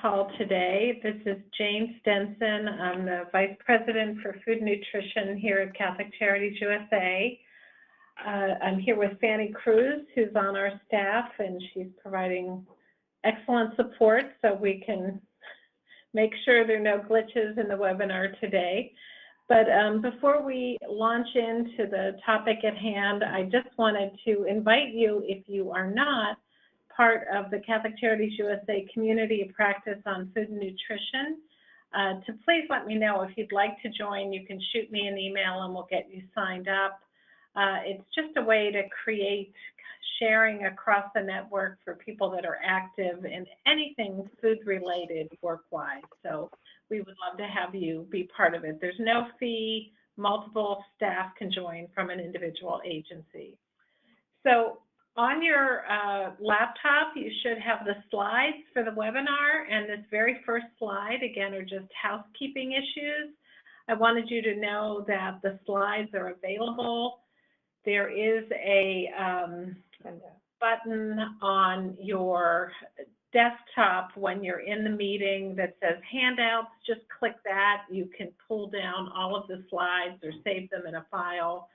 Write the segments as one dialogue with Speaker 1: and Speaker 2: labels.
Speaker 1: call today. This is Jane Stenson. I'm the Vice President for Food Nutrition here at Catholic Charities USA. I'm here with Fanny Cruz, who's on our staff, and she's providing excellent support so we can make sure there are no glitches in the webinar today. But before we launch into the topic at hand, I just wanted to invite you, if you are not part of the Catholic Charities USA community of practice on food and nutrition, to please let me know if you'd like to join. You can shoot me an email and we'll get you signed up. It's just a way to create sharing across the network for people that are active in anything food related work-wise. So we would love to have you be part of it. There's no fee. Multiple staff can join from an individual agency. So on your laptop, you should have the slides for the webinar, and this very first slide, again, are just housekeeping issues. I wanted you to know that the slides are available. There is a button on your desktop when you're in the meeting that says handouts. Just click that. You can pull down all of the slides or save them in a file.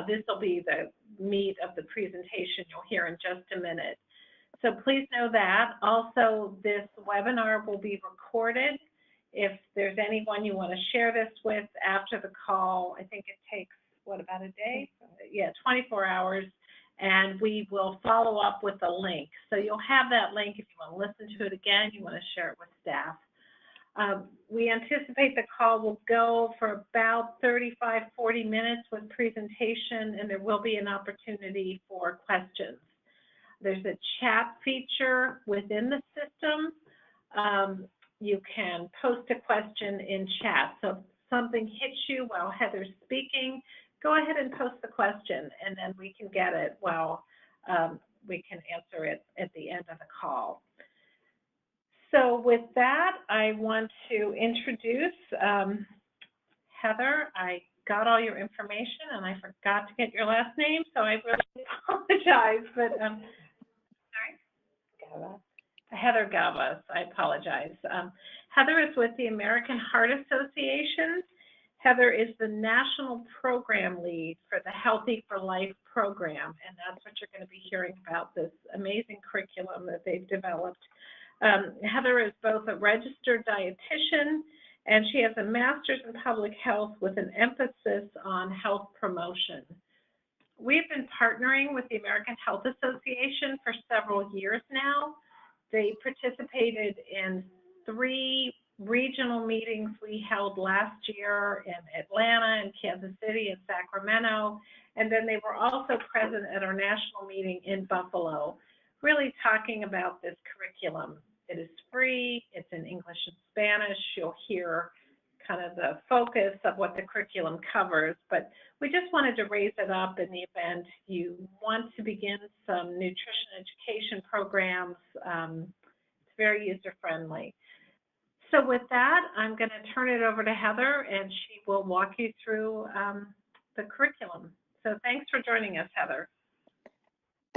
Speaker 1: This will be the meat of the presentation you'll hear in just a minute. So please know that. Also, this webinar will be recorded. If there's anyone you want to share this with after the call, I think it takes, what, about a day? Yeah, 24 hours. And we will follow up with a link. So you'll have that link if you want to listen to it again, you want to share it with staff. We anticipate the call will go for about 35–40 minutes with presentation, and there will be an opportunity for questions. There's a chat feature within the system. You can post a question in chat. So if something hits you while Heather's speaking, go ahead and post the question, and then we can get it while we can answer it at the end of the call. So with that, I want to introduce Heather. I got all your information, and I forgot to get your last name, so I really apologize. But sorry, Heather Gavas. I apologize. Heather is with the American Heart Association. Heather is the National Program Lead for the Healthy for Life program, and that's what you're going to be hearing about, this amazing curriculum that they've developed. Heather is both a registered dietitian, and she has a master's in public health with an emphasis on health promotion. We've been partnering with the American Health Association for several years now. They participated in 3 regional meetings we held last year in Atlanta and Kansas City and Sacramento, and then they were also present at our national meeting in Buffalo, really talking about this curriculum. It is free, it's in English and Spanish. You'll hear kind of the focus of what the curriculum covers, but we just wanted to raise it up in the event you want to begin some nutrition education programs. It's very user-friendly. So with that, I'm going to turn it over to Heather, and she will walk you through the curriculum. So thanks for joining us, Heather.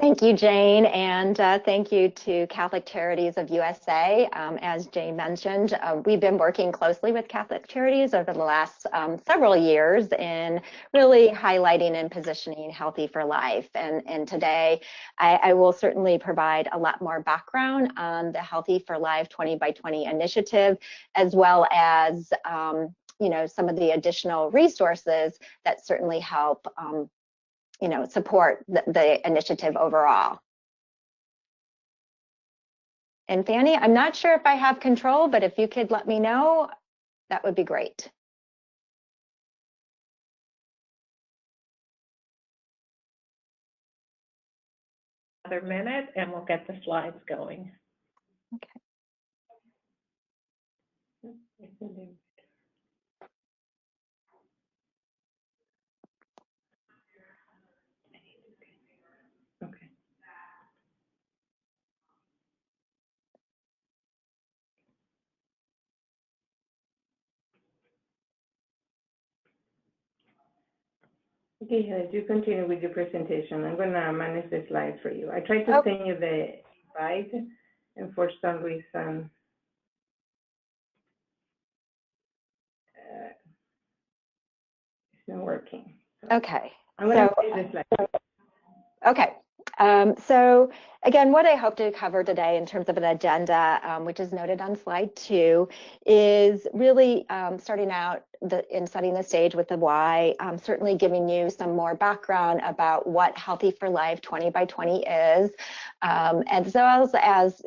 Speaker 2: Thank you, Jane, and thank you to Catholic Charities of USA. As Jane mentioned, we've been working closely with Catholic Charities over the last several years in really highlighting and positioning Healthy for Life. And today, I will certainly provide a lot more background on the Healthy for Life 20 by 20 initiative, as well as some of the additional resources that certainly help support the initiative overall. And Fanny, I'm not sure if I have control, but if you could let me know, that would be great.
Speaker 1: Another minute and we'll get the slides going.
Speaker 2: Okay.
Speaker 3: Okay, as you continue with your presentation, I'm going to manage the slides for you. I tried to send you the invite, and for some reason isn't working.
Speaker 2: Okay.
Speaker 3: I'm going to finish this slide.
Speaker 2: Okay. So again, what I hope to cover today in terms of an agenda, which is noted on slide 2, is really starting out in setting the stage with the why, certainly giving you some more background about what Healthy for Life 20 by 20 is, as well as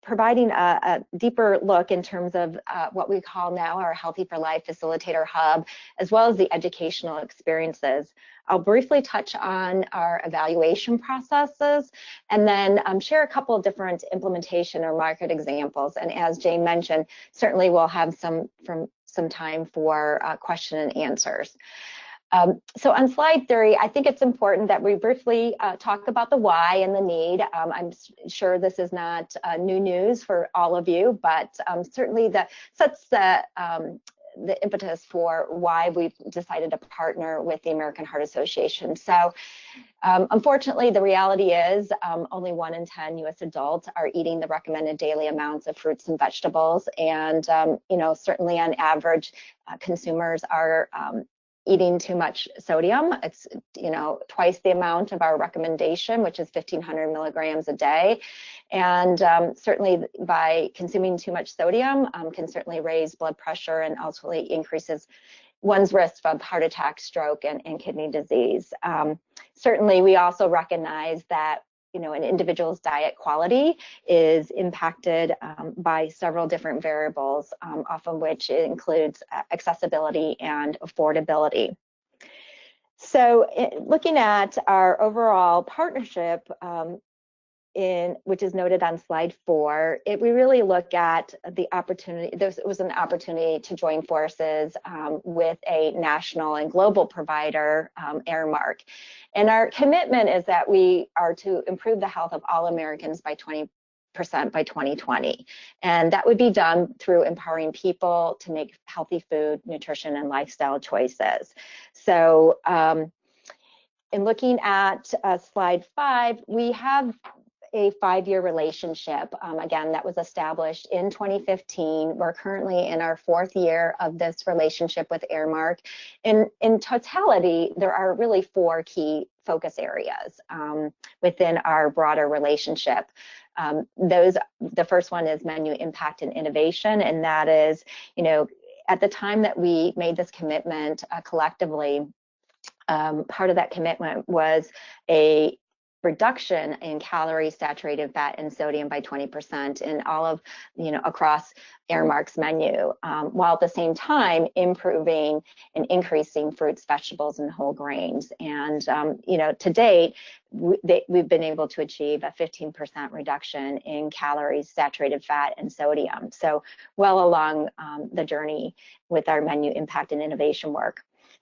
Speaker 2: providing a deeper look in terms of what we call now our Healthy for Life Facilitator Hub, as well as the educational experiences. I'll briefly touch on our evaluation processes and then share a couple of different implementation or market examples. And as Jane mentioned, certainly we'll have some time for question and answers. So on slide 3, I think it's important that we briefly talk about the why and the need. I'm sure this is not new news for all of you, but certainly that sets the impetus for why we've decided to partner with the American Heart Association. So unfortunately, the reality is only 1 in 10 U.S. adults are eating the recommended daily amounts of fruits and vegetables. And, certainly on average, consumers are eating too much sodium. It's, twice the amount of our recommendation, which is 1,500 milligrams a day. And certainly by consuming too much sodium can certainly raise blood pressure and ultimately increases one's risk of heart attack, stroke, and kidney disease. Certainly, we also recognize that an individual's diet quality is impacted by several different variables, often which includes accessibility and affordability. So looking at our overall partnership, which is noted on slide 4, we really look at the opportunity. There was an opportunity to join forces with a national and global provider, Airmark. And our commitment is that we are to improve the health of all Americans by 20% by 2020. And that would be done through empowering people to make healthy food, nutrition, and lifestyle choices. So in looking at slide 5, we have a 5-year relationship, again, that was established in 2015. We're currently in our 4th year of this relationship with Airmark. In totality, there are really 4 key focus areas within our broader relationship. The first one is menu impact and innovation, and that is, at the time that we made this commitment collectively, part of that commitment was a reduction in calories, saturated fat, and sodium by 20% in all of, across Airmark's menu, while at the same time improving and increasing fruits, vegetables, and whole grains. And, to date, we've been able to achieve a 15% reduction in calories, saturated fat, and sodium. So well along the journey with our menu impact and innovation work.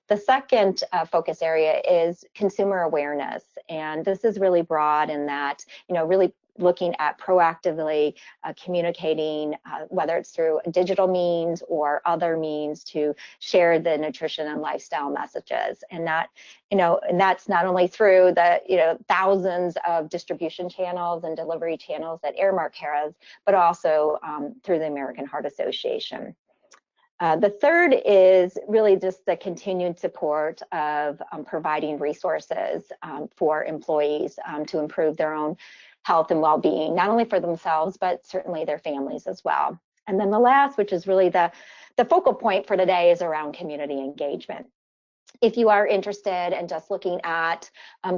Speaker 2: The second focus area is consumer awareness, and this is really broad in that, really looking at proactively communicating, whether it's through digital means or other means, to share the nutrition and lifestyle messages. And that, and that's not only through the, thousands of distribution channels and delivery channels that Airmark has, but also through the American Heart Association. The third is really just the continued support of providing resources for employees to improve their own health and well-being, not only for themselves, but certainly their families as well. And then the last, which is really the focal point for today, is around community engagement. If you are interested in just looking at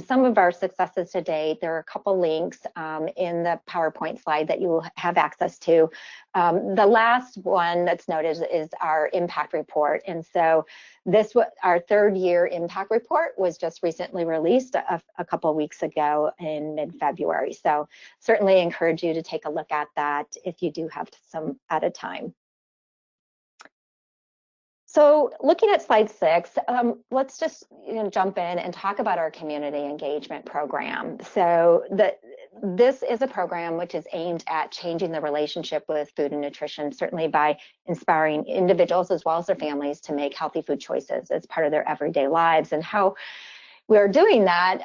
Speaker 2: some of our successes to date, there are a couple links in the PowerPoint slide that you will have access to. The last one that's noted is our impact report. And so our 3rd year impact report was just recently released a couple of weeks ago in mid-February. So certainly encourage you to take a look at that if you do have some at a time. So looking at slide 6, let's just jump in and talk about our community engagement program. So this is a program which is aimed at changing the relationship with food and nutrition, certainly by inspiring individuals as well as their families to make healthy food choices as part of their everyday lives. And how we're doing that,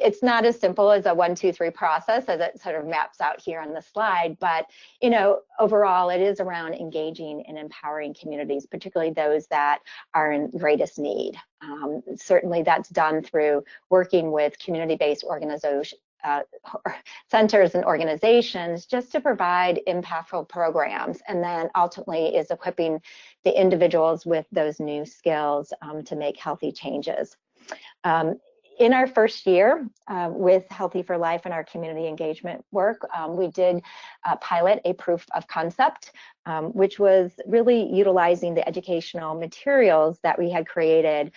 Speaker 2: it's not as simple as a 1, 2, 3 process as it sort of maps out here on the slide, but overall it is around engaging and empowering communities, particularly those that are in greatest need. Certainly that's done through working with community-based organizations, centers and organizations, just to provide impactful programs, and then ultimately is equipping the individuals with those new skills to make healthy changes. In our first year with Healthy for Life and our community engagement work, we did pilot a proof of concept, which was really utilizing the educational materials that we had created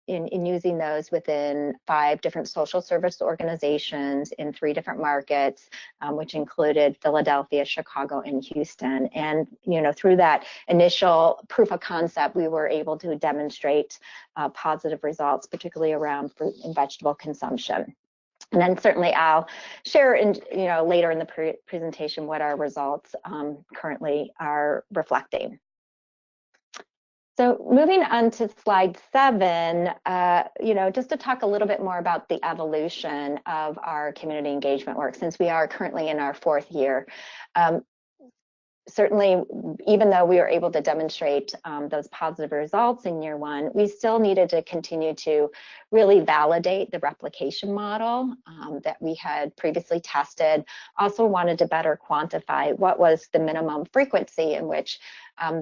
Speaker 2: in using those within 5 different social service organizations in 3 different markets, which included Philadelphia, Chicago, and Houston. And through that initial proof of concept, we were able to demonstrate positive results, particularly around fruit and vegetable consumption. And then certainly I'll share later in the presentation what our results currently are reflecting. So moving on to slide 7, just to talk a little bit more about the evolution of our community engagement work, since we are currently in our 4th year. Certainly, even though we were able to demonstrate those positive results in year 1, we still needed to continue to really validate the replication model that we had previously tested. Also wanted to better quantify what was the minimum frequency in which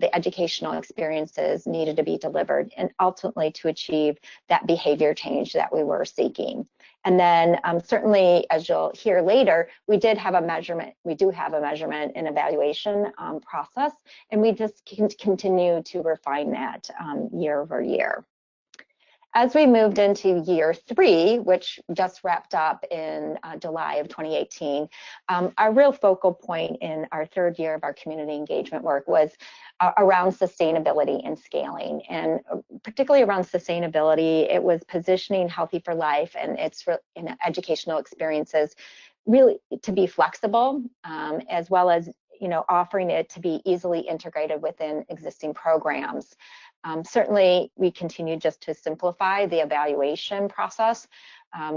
Speaker 2: the educational experiences needed to be delivered, and ultimately to achieve that behavior change that we were seeking. And then certainly, as you'll hear later, we do have a measurement and evaluation process, and we just continue to refine that year over year. As we moved into year 3, which just wrapped up in July of 2018, our real focal point in our 3rd year of our community engagement work was around sustainability and scaling. And particularly around sustainability, it was positioning Healthy for Life and its educational experiences really to be flexible, as well as offering it to be easily integrated within existing programs. Certainly, we continue just to simplify the evaluation process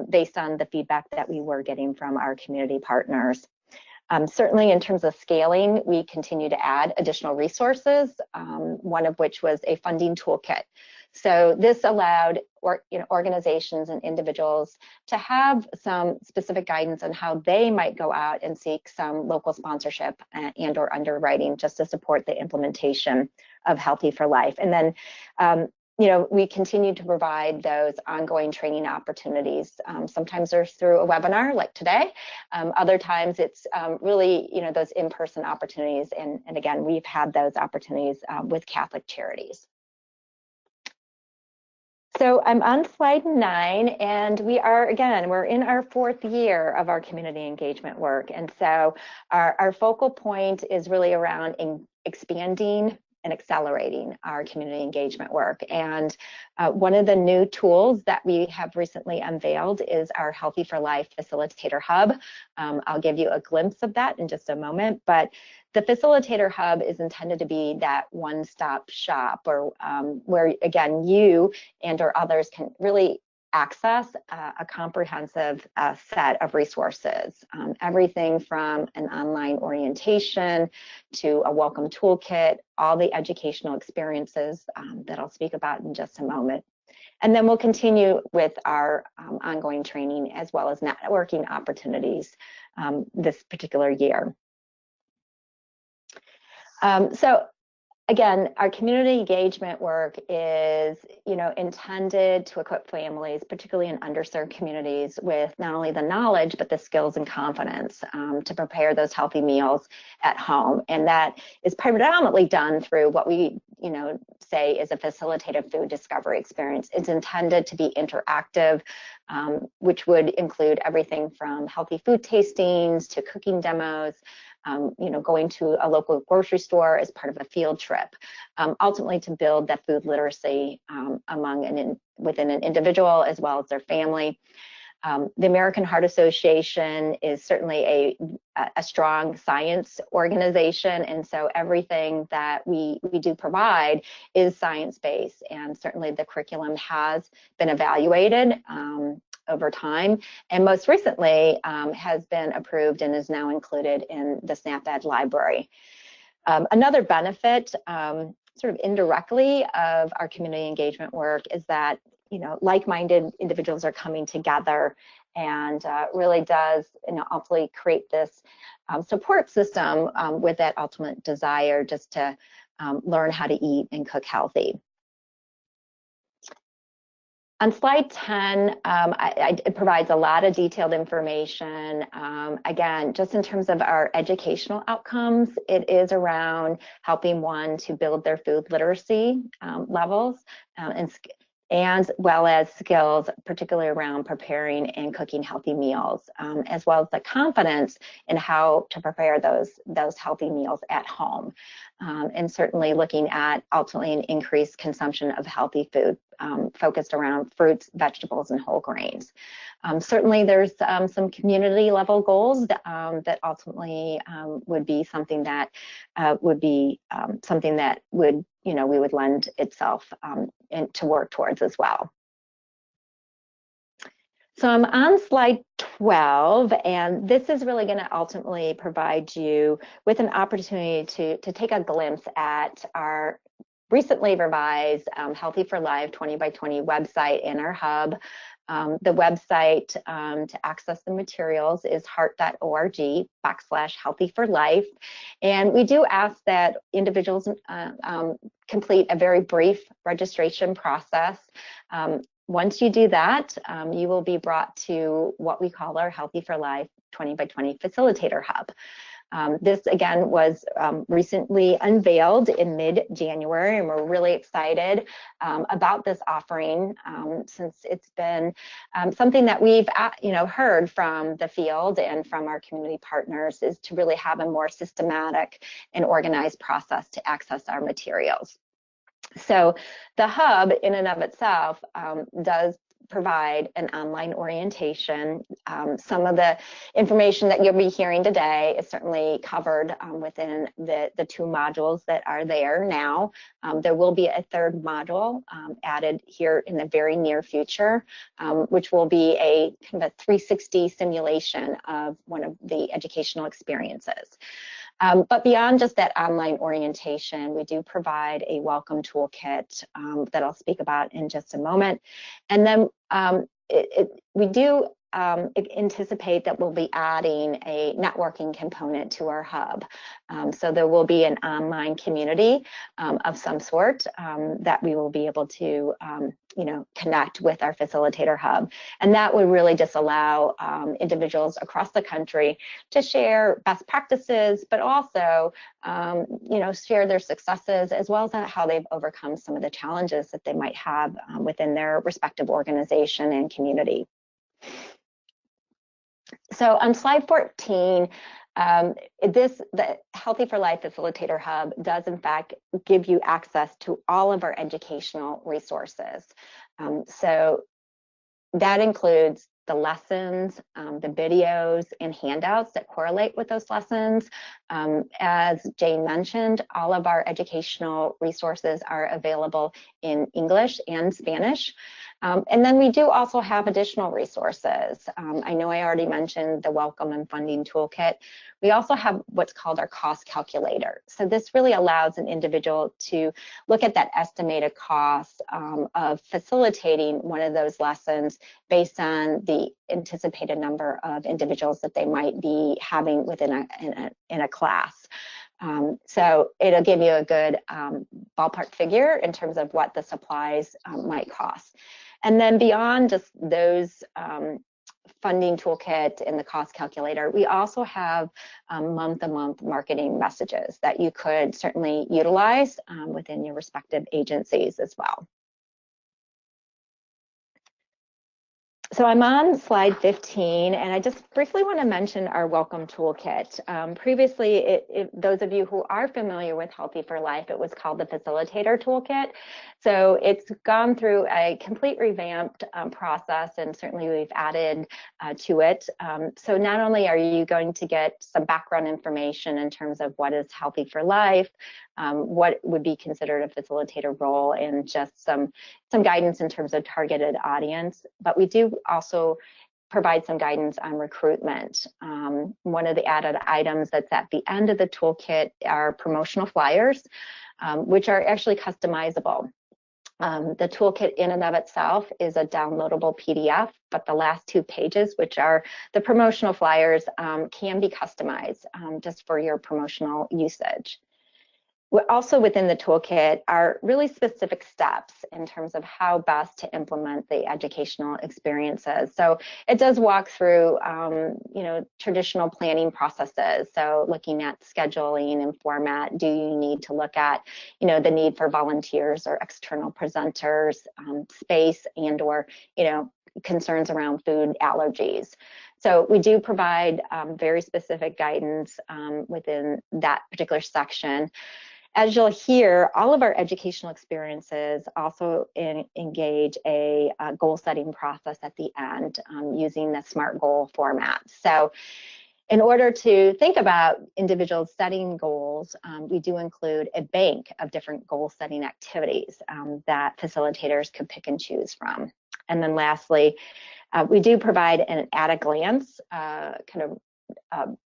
Speaker 2: based on the feedback that we were getting from our community partners. Certainly, in terms of scaling, we continue to add additional resources, one of which was a funding toolkit. So this allowed organizations and individuals to have some specific guidance on how they might go out and seek some local sponsorship and or underwriting just to support the implementation of Healthy for Life. And then we continue to provide those ongoing training opportunities. Sometimes they're through a webinar like today. Other times it's really, those in-person opportunities. And again, we've had those opportunities with Catholic Charities. So I'm on slide 9, and we're in our 4th year of our community engagement work. And so our focal point is really around expanding and accelerating our community engagement work. And one of the new tools that we have recently unveiled is our Healthy for Life Facilitator Hub. I'll give you a glimpse of that in just a moment, but the Facilitator Hub is intended to be that one-stop shop or where, again, you and or others can really access a comprehensive set of resources, everything from an online orientation to a welcome toolkit, all the educational experiences that I'll speak about in just a moment. And then we'll continue with our ongoing training as well as networking opportunities this particular year. So again, our community engagement work is, intended to equip families, particularly in underserved communities, with not only the knowledge, but the skills and confidence to prepare those healthy meals at home. And that is predominantly done through what we, say is a facilitated food discovery experience. It's intended to be interactive, which would include everything from healthy food tastings to cooking demos, going to a local grocery store as part of a field trip, ultimately to build that food literacy within an individual as well as their family. The American Heart Association is certainly a strong science organization, and so everything that we do provide is science-based, and certainly the curriculum has been evaluated over time, and most recently has been approved and is now included in the SNAP-Ed library. Another benefit, sort of indirectly, of our community engagement work is that, you know, like-minded individuals are coming together, and really does, you know, ultimately create this support system with that ultimate desire just to learn how to eat and cook healthy. On slide 10, it provides a lot of detailed information. Again, just in terms of our educational outcomes, it is around helping one to build their food literacy levels and well as skills, particularly around preparing and cooking healthy meals, as well as the confidence in how to prepare those healthy meals at home. And certainly looking at ultimately an increased consumption of healthy food focused around fruits, vegetables, and whole grains. Certainly there's some community level goals that ultimately would be something that would, you know, we would lend itself to work towards as well. So I'm on slide 12, and this is really going to ultimately provide you with an opportunity to take a glimpse at our recently revised Healthy for Life 20 by 20 website and our hub. The website to access the materials is heart.org/healthyforlife. And we do ask that individuals complete a very brief registration process. Once you do that, you will be brought to what we call our Healthy for Life 20 by 20 Facilitator Hub. This, again, was recently unveiled in mid-January, and we're really excited about this offering since it's been something that we've heard from the field and from our community partners, is to really have a more systematic and organized process to access our materials. So the hub in and of itself does provide an online orientation. Some of the information that you'll be hearing today is certainly covered within the two modules that are there now. There will be a third module added here in the very near future, which will be a kind of a 360 simulation of one of the educational experiences. But beyond just that online orientation, we do provide a welcome toolkit that I'll speak about in just a moment. And then we do anticipate that we'll be adding a networking component to our hub. So there will be an online community of some sort that we will be able to connect with our facilitator hub. And that would really just allow individuals across the country to share best practices, but also share their successes, as well as how they've overcome some of the challenges that they might have within their respective organization and community. So on slide 14, the Healthy for Life Facilitator Hub does in fact give you access to all of our educational resources. So that includes the lessons, the videos, and handouts that correlate with those lessons. As Jane mentioned, all of our educational resources are available in English and Spanish. And then we do also have additional resources. I know I already mentioned the Welcome and Funding Toolkit. We also have what's called our cost calculator. So this really allows an individual to look at that estimated cost of facilitating one of those lessons based on the anticipated number of individuals that they might be having within a class. So it'll give you a good ballpark figure in terms of what the supplies might cost. And then beyond just those funding toolkit and the cost calculator, we also have month-to-month marketing messages that you could certainly utilize within your respective agencies as well. So I'm on slide 15, and I just briefly want to mention our Welcome Toolkit. Previously, those of you who are familiar with Healthy for Life, it was called the Facilitator Toolkit. So it's gone through a complete revamped process, and certainly we've added to it. So not only are you going to get some background information in terms of what is Healthy for Life, what would be considered a facilitator role, and just some guidance in terms of targeted audience, but we do also provide some guidance on recruitment. One of the added items that's at the end of the toolkit are promotional flyers, which are actually customizable. The toolkit in and of itself is a downloadable PDF, but the last 2 pages, which are the promotional flyers, can be customized just for your promotional usage. Also within the toolkit are really specific steps in terms of how best to implement the educational experiences. So it does walk through, traditional planning processes. So looking at scheduling and format, do you need to look at, the need for volunteers or external presenters, space, and or, concerns around food allergies. So we do provide very specific guidance within that particular section. As you'll hear, all of our educational experiences also engage a goal setting process at the end using the SMART goal format. So in order to think about individuals setting goals, we do include a bank of different goal setting activities that facilitators could pick and choose from. And then lastly, we do provide an at-a-glance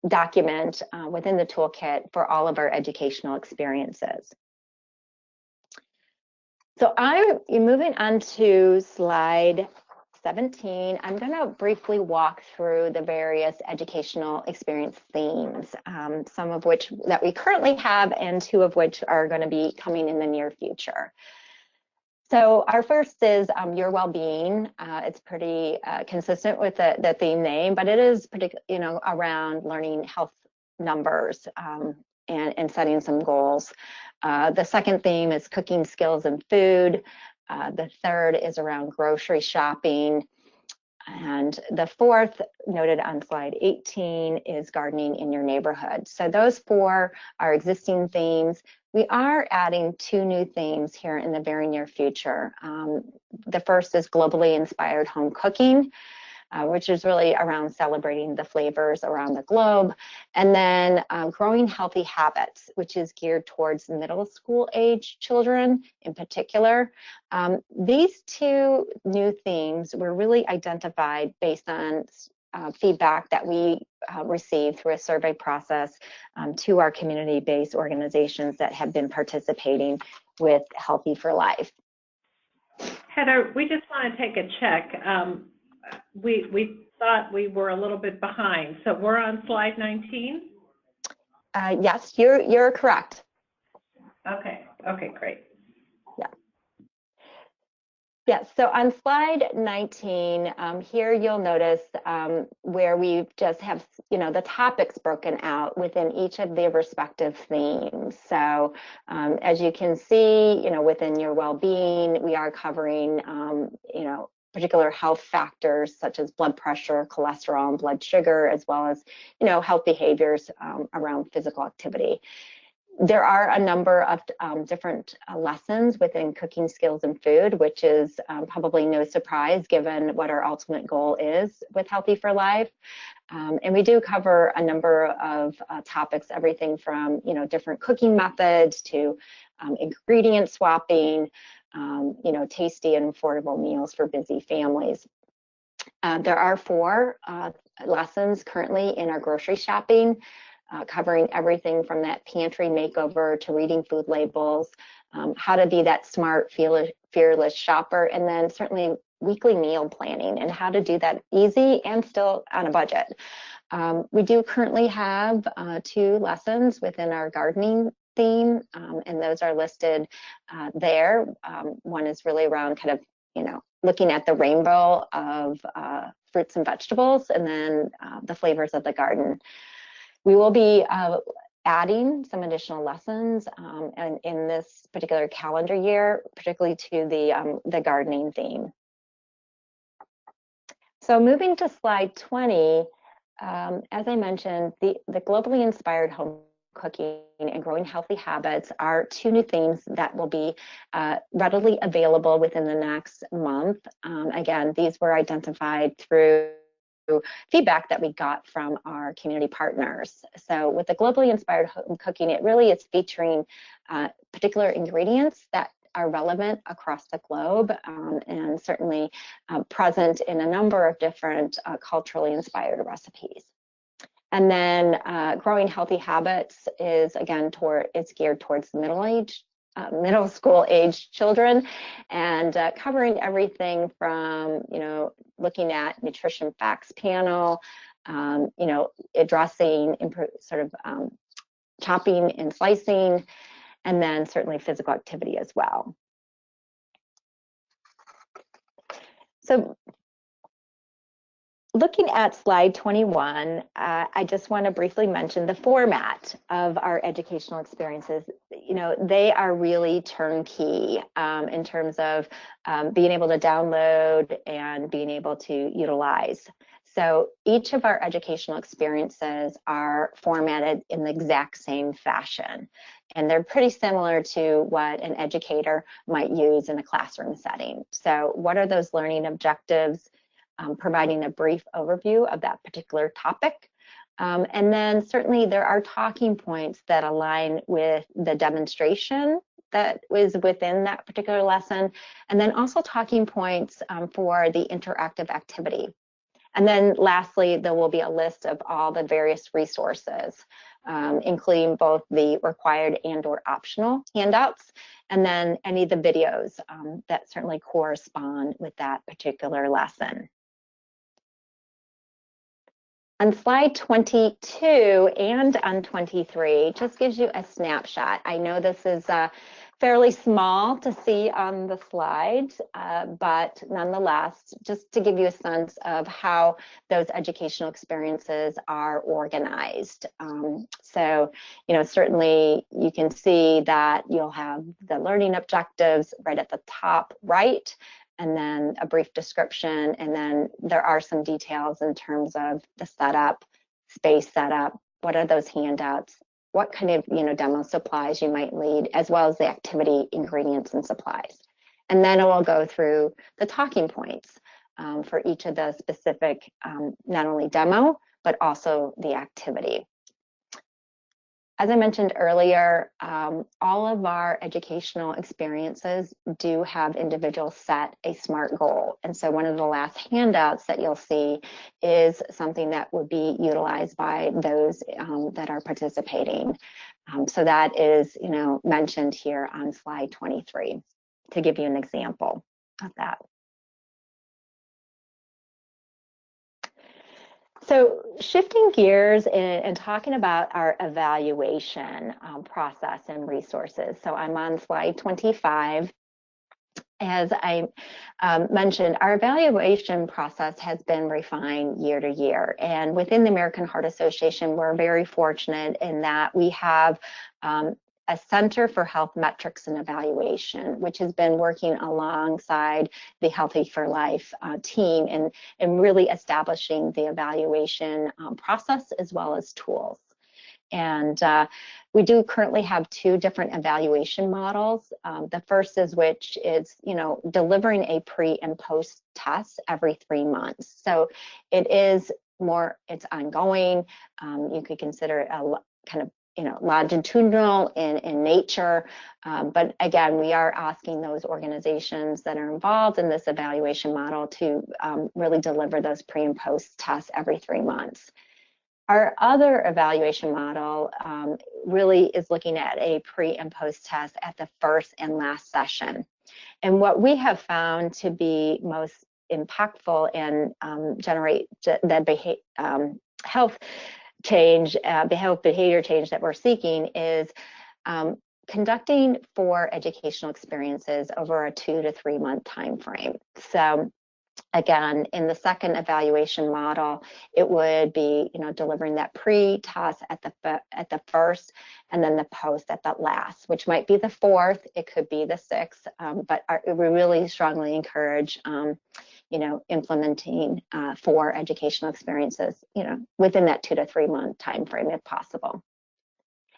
Speaker 2: document within the toolkit for all of our educational experiences. So I'm moving on to slide 17. I'm going to briefly walk through the various educational experience themes, some of which that we currently have and 2 of which are going to be coming in the near future. So our first is your well-being. It's pretty consistent with the theme name, but it is around learning health numbers and setting some goals. The second theme is cooking skills and food. The third is around grocery shopping. And the fourth, noted on slide 18, is gardening in your neighborhood. So those 4 are existing themes. We are adding 2 new themes here in the very near future. The first is globally inspired home cooking, which is really around celebrating the flavors around the globe. And then growing healthy habits, which is geared towards middle school age children in particular. These 2 new themes were really identified based on feedback that we received through a survey process to our community-based organizations that have been participating with Healthy for Life.
Speaker 1: Heather, we just want to take a check. We thought we were a little bit behind, so we're on slide 19?
Speaker 2: Yes, you're correct.
Speaker 1: Okay, great.
Speaker 2: Yes, so on slide 19, here you'll notice where we just have, the topics broken out within each of the respective themes. So as you can see, within your well-being, we are covering, particular health factors such as blood pressure, cholesterol, and blood sugar, as well as, health behaviors around physical activity. There are a number of different lessons within cooking skills and food, which is probably no surprise given what our ultimate goal is with Healthy for Life. And we do cover a number of topics, everything from, different cooking methods to ingredient swapping, tasty and affordable meals for busy families. There are 4 lessons currently in our grocery shopping, covering everything from that pantry makeover to reading food labels, how to be that smart, fearless shopper, and then certainly weekly meal planning and how to do that easy and still on a budget. We do currently have 2 lessons within our gardening theme, and those are listed there. One is really around kind of, looking at the rainbow of fruits and vegetables, and then the flavors of the garden. We will be adding some additional lessons and in this particular calendar year, particularly to the gardening theme. So moving to slide 20, as I mentioned, the globally inspired home cooking and growing healthy habits are two new themes that will be readily available within the next month. Again, these were identified through feedback that we got from our community partners. So with the globally inspired home cooking, it really is featuring particular ingredients that are relevant across the globe and certainly present in a number of different culturally inspired recipes. And then growing healthy habits is again it's geared towards middle school age children, and covering everything from looking at nutrition facts panel, addressing sort of chopping and slicing, and then certainly physical activity as well. So looking at slide 21, I just want to briefly mention the format of our educational experiences. They are really turnkey in terms of being able to download and being able to utilize. So each of our educational experiences are formatted in the exact same fashion. And they're pretty similar to what an educator might use in a classroom setting. So what are those learning objectives? Providing a brief overview of that particular topic. And then certainly there are talking points that align with the demonstration that was within that particular lesson, and then also talking points for the interactive activity. And then lastly, there will be a list of all the various resources, including both the required and/or optional handouts, and then any of the videos that certainly correspond with that particular lesson. On slide 22 and on 23, just gives you a snapshot. I know this is fairly small to see on the slides, but nonetheless, just to give you a sense of how those educational experiences are organized. So, certainly you can see that you'll have the learning objectives right at the top right, and then a brief description, and then there are some details in terms of the setup, space setup, what are those handouts, what kind of demo supplies you might need, as well as the activity ingredients and supplies. And then it will go through the talking points for each of the specific, not only demo, but also the activity. As I mentioned earlier, all of our educational experiences do have individuals set a SMART goal. And so one of the last handouts that you'll see is something that would be utilized by those that are participating. So that is, mentioned here on slide 23 to give you an example of that. So shifting gears and talking about our evaluation process and resources. So I'm on slide 25. As I mentioned, our evaluation process has been refined year to year. And within the American Heart Association, we're very fortunate in that we have a Center for Health Metrics and Evaluation, which has been working alongside the Healthy for Life team and really establishing the evaluation process as well as tools. And we do currently have two different evaluation models. The first is which is, delivering a pre and post test every 3 months. So it is it's ongoing. You could consider it a kind of longitudinal in nature. But again, we are asking those organizations that are involved in this evaluation model to really deliver those pre and post tests every 3 months. Our other evaluation model really is looking at a pre and post test at the first and last session. And what we have found to be most impactful and generate the health change, the health behavior change that we're seeking is conducting 4 educational experiences over a 2 to 3 month time frame. So again, in the second evaluation model, it would be delivering that pre-test at the first, and then the post at the last, which might be the 4th, it could be the 6th, but we really strongly encourage implementing 4 educational experiences, within that 2 to 3 month time frame if possible.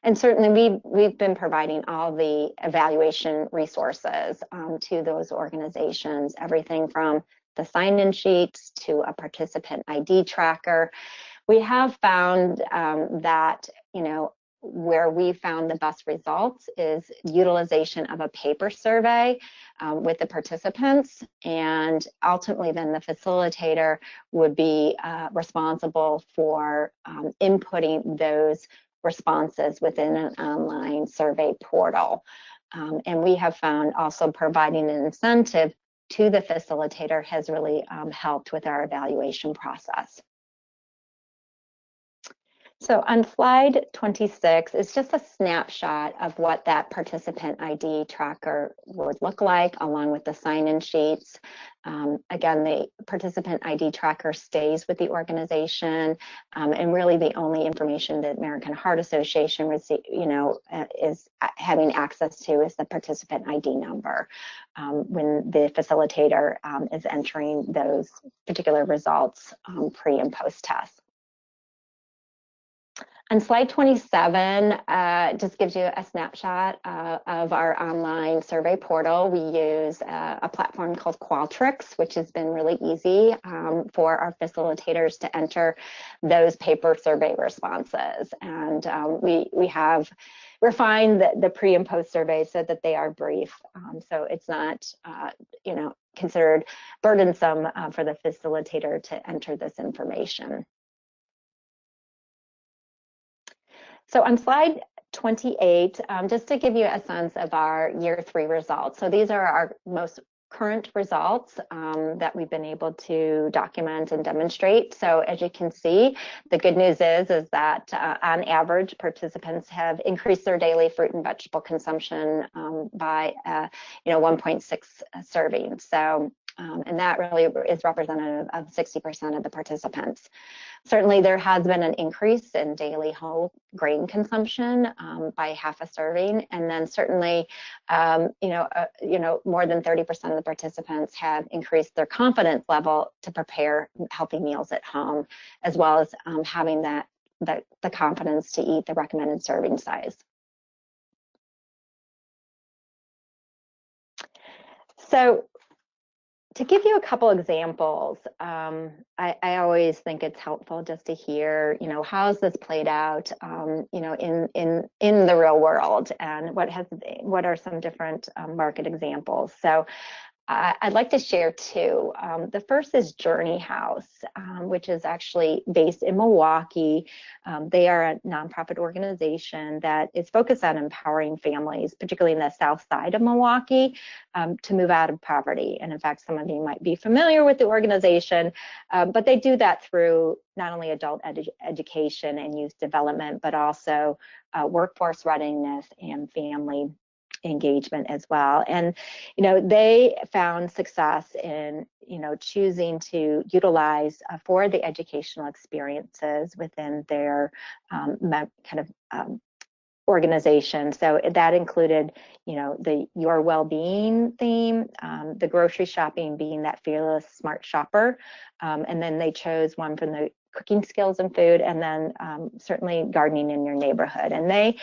Speaker 2: And certainly we've been providing all the evaluation resources to those organizations, everything from the sign-in sheets to a participant ID tracker. We have found that, where we found the best results is utilization of a paper survey with the participants, and ultimately then the facilitator would be responsible for inputting those responses within an online survey portal. And we have found also providing an incentive to the facilitator has really helped with our evaluation process. So on slide 26 is just a snapshot of what that participant ID tracker would look like, along with the sign-in sheets. Again, the participant ID tracker stays with the organization, and really the only information that American Heart Association is having access to is the participant ID number when the facilitator is entering those particular results pre and post test. On slide 27, just gives you a snapshot of our online survey portal. We use a platform called Qualtrics, which has been really easy for our facilitators to enter those paper survey responses. And we have refined the pre and post surveys so that they are brief. So it's not, considered burdensome for the facilitator to enter this information. So on slide 28, just to give you a sense of our year 3 results. So these are our most current results that we've been able to document and demonstrate. So as you can see, the good news is that on average, participants have increased their daily fruit and vegetable consumption by 1.6 servings. So and that really is representative of 60% of the participants. Certainly, there has been an increase in daily whole grain consumption by half a serving, and then certainly, more than 30% of the participants have increased their confidence level to prepare healthy meals at home, as well as having the confidence to eat the recommended serving size. So, to give you a couple examples, I always think it's helpful just to hear, how's this played out, in the real world, and what are some different market examples. So I'd like to share 2. The first is Journey House, which is actually based in Milwaukee. They are a nonprofit organization that is focused on empowering families, particularly in the south side of Milwaukee, to move out of poverty. And in fact, some of you might be familiar with the organization, but they do that through not only adult education and youth development, but also workforce readiness and family engagement as well. And they found success in choosing to utilize for the educational experiences within their organization. So that included the Your Well-Being theme, the grocery shopping being that fearless smart shopper, and then they chose one from the cooking skills and food, and then certainly gardening in your neighborhood. And they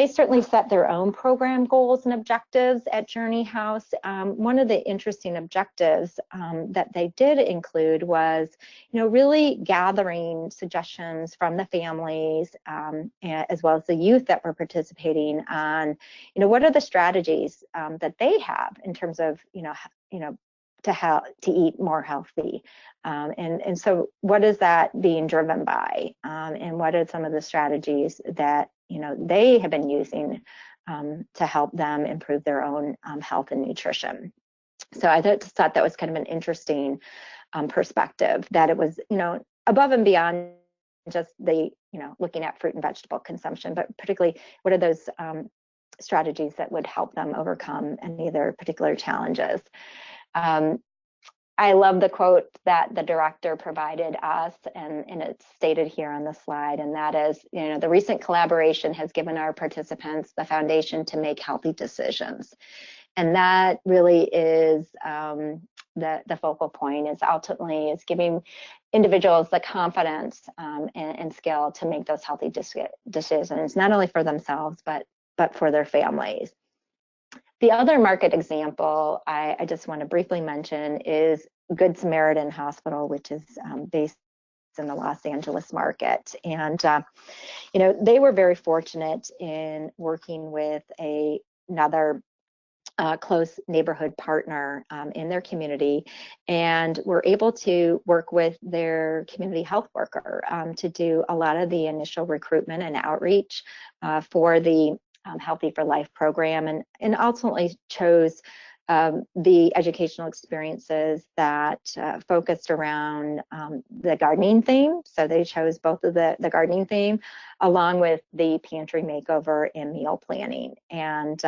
Speaker 2: certainly set their own program goals and objectives at Journey House. One of the interesting objectives that they did include was, really gathering suggestions from the families as well as the youth that were participating on, what are the strategies that they have in terms of, to eat more healthy, and so what is that being driven by, and what are some of the strategies that they have been using to help them improve their own health and nutrition. So I thought that was kind of an interesting perspective, that it was above and beyond just the looking at fruit and vegetable consumption, but particularly what are those strategies that would help them overcome any of their particular challenges. I love the quote that the director provided us, and it's stated here on the slide, and that is, the recent collaboration has given our participants the foundation to make healthy decisions. And that really is the focal point, is ultimately giving individuals the confidence and skill to make those healthy decisions, not only for themselves, but for their families. The other market example I just want to briefly mention is Good Samaritan Hospital, which is based in the Los Angeles market. And, you know, they were very fortunate in working with another close neighborhood partner in their community, and were able to work with their community health worker to do a lot of the initial recruitment and outreach for the Healthy for Life program, and ultimately chose the educational experiences that focused around the gardening theme. So they chose both of the gardening theme along with the pantry makeover and meal planning. And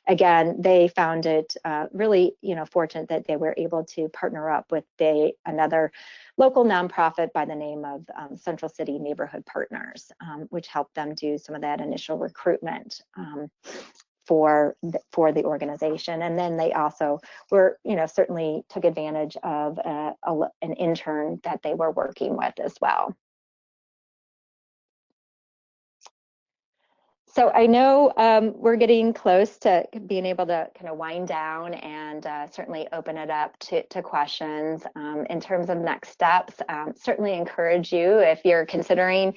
Speaker 2: again, they found it really, you know, fortunate that they were able to partner up with another local nonprofit by the name of Central City Neighborhood Partners, which helped them do some of that initial recruitment for the organization. And then they also were, you know, certainly took advantage of an intern that they were working with as well. So I know we're getting close to being able to kind of wind down and certainly open it up to questions. In terms of next steps, certainly encourage you, if you're considering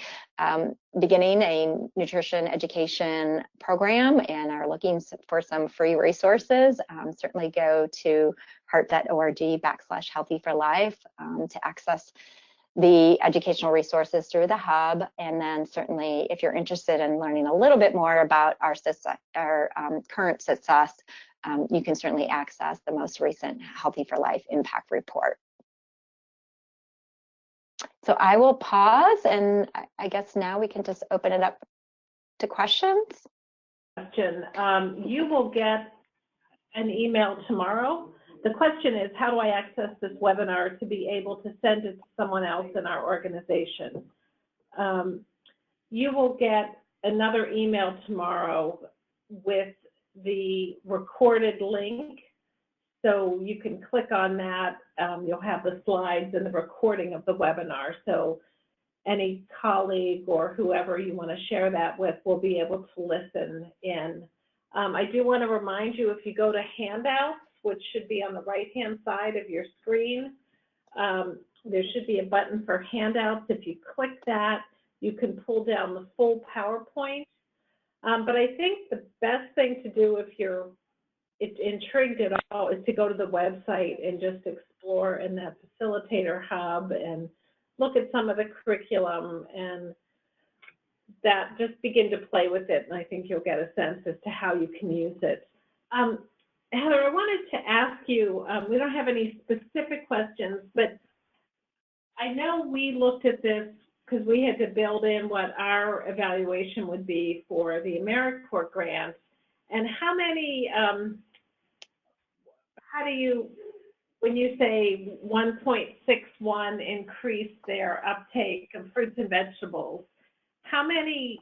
Speaker 2: beginning a nutrition education program and are looking for some free resources, certainly go to heart.org/healthy4life to access the educational resources through the hub. And then certainly if you're interested in learning a little bit more about our current success, you can certainly access the most recent Healthy for Life Impact Report. So I will pause, and I guess now we can just open it up to questions.
Speaker 1: You will get an email tomorrow. The question is, how do I access this webinar to be able to send it to someone else in our organization? You will get another email tomorrow with the recorded link. So you can click on that. You'll have the slides and the recording of the webinar. So any colleague or whoever you want to share that with will be able to listen in. I do want to remind you, if you go to handouts, which should be on the right-hand side of your screen, there should be a button for handouts. If you click that, you can pull down the full PowerPoint. But I think the best thing to do if you're intrigued at all is to go to the website and just explore in that facilitator hub and look at some of the curriculum, and that just begin to play with it, and I think you'll get a sense as to how you can use it. Heather, I wanted to ask you, we don't have any specific questions, but I know we looked at this because we had to build in what our evaluation would be for the AmeriCorps grant, and how many, how do you, when you say 1.61 increase their uptake of fruits and vegetables, how many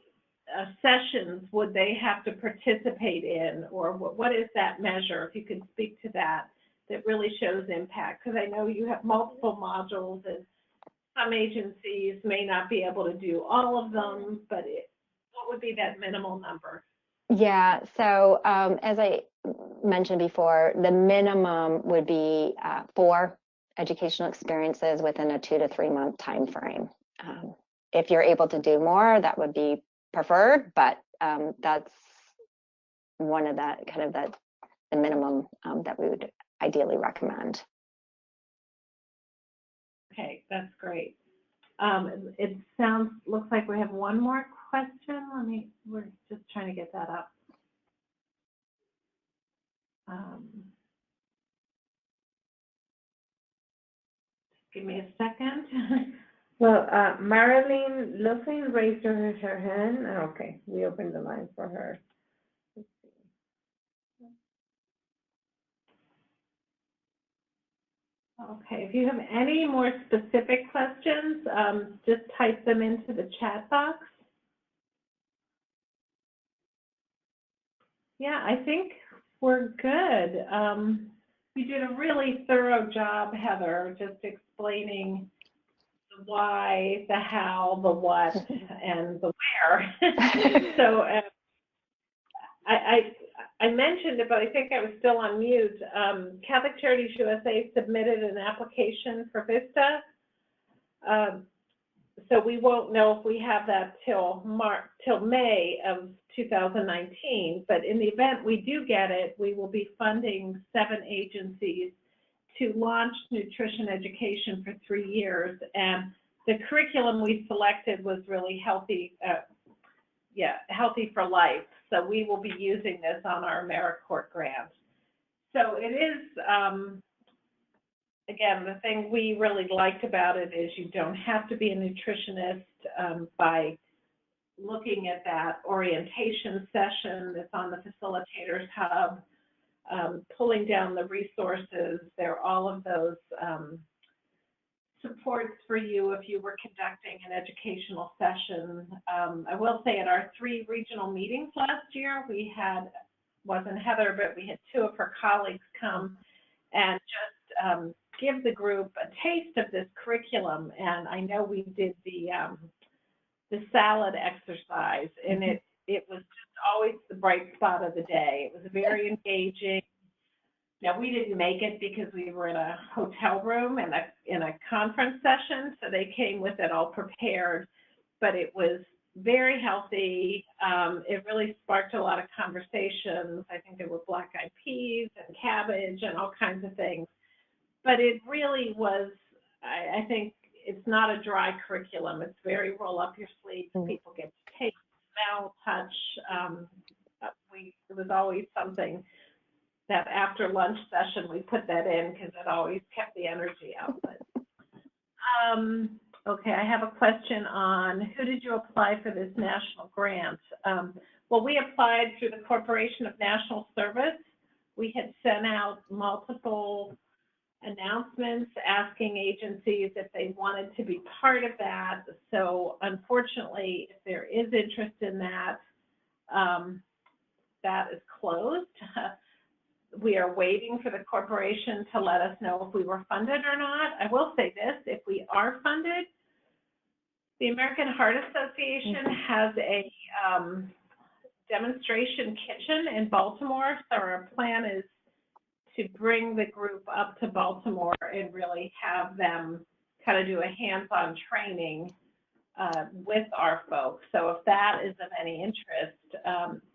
Speaker 1: sessions would they have to participate in, or what is that measure, if you could speak to that, that really shows impact? Because I know you have multiple modules and some agencies may not be able to do all of them, but what would be that minimal number?
Speaker 2: Yeah, so as I mentioned before, the minimum would be 4 educational experiences within a 2 to 3 month time frame. If you're able to do more, that would be preferred, but that's one of the kind of the minimum that we would ideally recommend.
Speaker 1: Okay, that's great. It looks like we have one more question. We're just trying to get that up. Give me a second.
Speaker 3: Well, Marilyn Luffin raised her hand. Okay, we opened the line for her. Let's see.
Speaker 1: Okay, if you have any more specific questions, just type them into the chat box. Yeah, I think we're good. You did a really thorough job, Heather, just explaining the why, the how, the what, and the where. So I mentioned it, but I think I was still on mute. Catholic Charities USA submitted an application for VISTA. So we won't know if we have that till May of 2019, but in the event we do get it, we will be funding 7 agencies to launch nutrition education for 3 years. And the curriculum we selected was really healthy, healthy for life. So we will be using this on our AmeriCorps grant. So it is, again, the thing we really liked about it is you don't have to be a nutritionist by looking at that orientation session that's on the Facilitators Hub, pulling down the resources. There are all of those supports for you if you were conducting an educational session. I will say at our 3 regional meetings last year, we had, wasn't Heather, but we had 2 of her colleagues come and just give the group a taste of this curriculum. And I know we did the salad exercise, and it was just always the bright spot of the day. It was very engaging. Now, we didn't make it because we were in a hotel room and in a conference session, so they came with it all prepared, but it was very healthy. It really sparked a lot of conversations. I think there were black-eyed peas and cabbage and all kinds of things, but it really was, I think, it's not a dry curriculum. It's very roll up your sleeves. People get to taste, smell, touch. It was always something that after lunch session, we put that in because it always kept the energy up. Okay, I have a question on who did you apply for this national grant? Well, we applied through the Corporation of National Service. We had sent out multiple announcements asking agencies if they wanted to be part of that. So unfortunately, if there is interest in that, that is closed. We are waiting for the corporation to let us know if we were funded or not. I will say this, if we are funded, the American Heart Association has a demonstration kitchen in Baltimore. So our plan is to bring the group up to Baltimore and really have them kind of do a hands-on training with our folks. So if that is of any interest,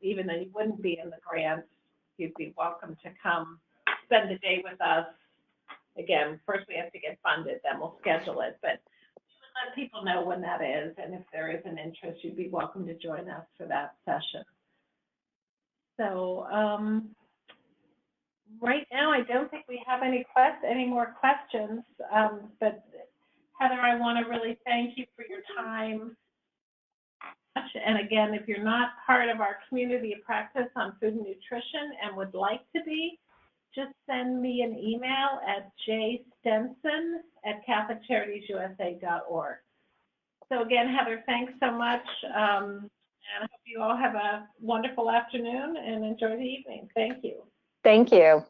Speaker 1: even though you wouldn't be in the grant, you'd be welcome to come spend the day with us. Again, first we have to get funded, then we'll schedule it, but let people know when that is, and if there is an interest, you'd be welcome to join us for that session. So right now, I don't think we have any more questions, but Heather, I want to really thank you for your time. And again, if you're not part of our community of practice on food and nutrition and would like to be, just send me an email at jstenson@catholiccharitiesusa.org. So again, Heather, thanks so much. And I hope you all have a wonderful afternoon and enjoy the evening. Thank you.
Speaker 2: Thank you.